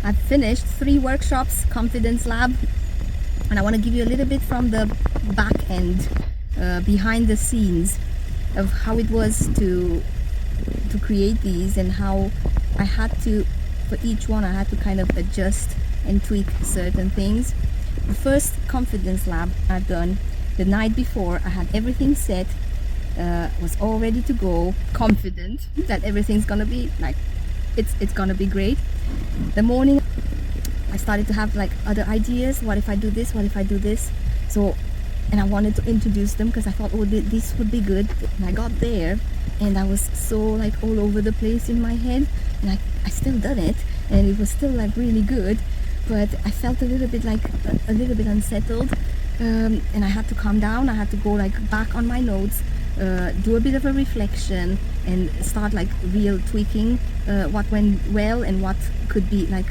I've finished 3 workshops, Confidence Lab, and I want to give you a little bit from the back end, behind the scenes of how it was to create these, and how I had to, for each one, I had to kind of adjust and tweak certain things. The first Confidence Lab I've done the night before, I had everything set, was all ready to go, confident that everything's gonna be like, it's gonna be great. The morning I started to have like other ideas. What if I do this? What if I do this? So, and I wanted to introduce them because I thought, oh, this would be good. And I got there and I was so like all over the place in my head, and I still done it, and it was still like really good, but I felt a little bit like a little bit unsettled, and I had to calm down. I had to go like back on my notes, do a bit of a reflection, and start like real tweaking what went well and what could be like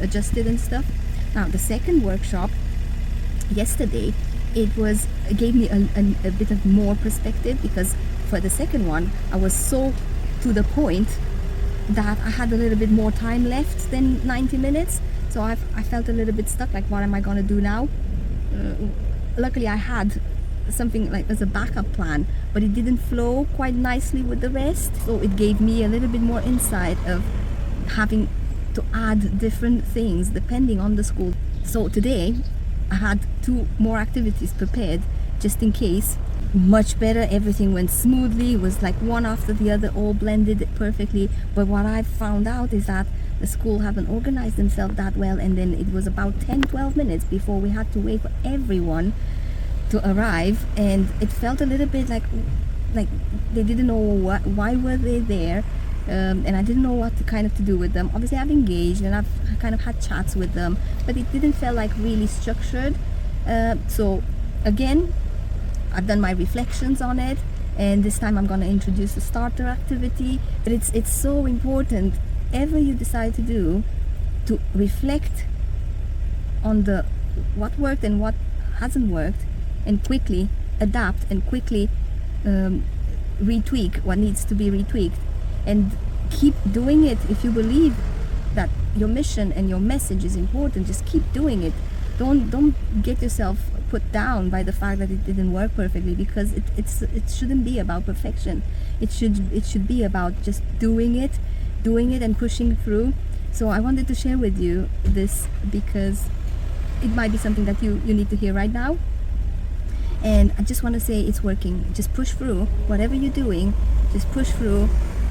adjusted and stuff. Now the second workshop yesterday, it gave me a bit of more perspective, because for the second one I was so to the point that I had a little bit more time left than 90 minutes. So I felt a little bit stuck, like what am I gonna do now? Luckily I had something like as a backup plan, but it didn't flow quite nicely with the rest, so it gave me a little bit more insight of having to add different things depending on the school. So today I had 2 more activities prepared just in case. Much better, everything went smoothly, it was like one after the other, all blended perfectly. But what I found out is that the school haven't organized themselves that well, and then it was about 10-12 minutes before we had to wait for everyone to arrive, and it felt a little bit like they didn't know why were they there, and I didn't know what to do with them. Obviously I've engaged and I've kind of had chats with them, but it didn't feel like really structured. So again, I've done my reflections on it, and this time I'm going to introduce a starter activity. But it's so important, whatever you decide to do, to reflect on what worked and what hasn't worked, and quickly adapt and quickly retweak what needs to be retweaked, and keep doing it. If you believe that your mission and your message is important, just keep doing it. Don't get yourself put down by the fact that it didn't work perfectly, because it shouldn't be about perfection. It should be about just doing it and pushing through. So I wanted to share with you this because it might be something that you need to hear right now. And I just want to say it's working. Just push through whatever you're doing, just push through.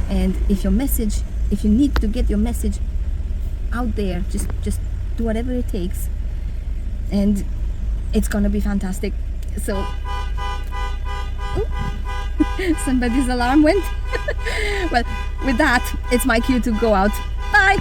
And if you need to get your message out there, just do whatever it takes, and it's gonna be fantastic. So somebody's alarm went. Well, with that, it's my cue to go out. Bye.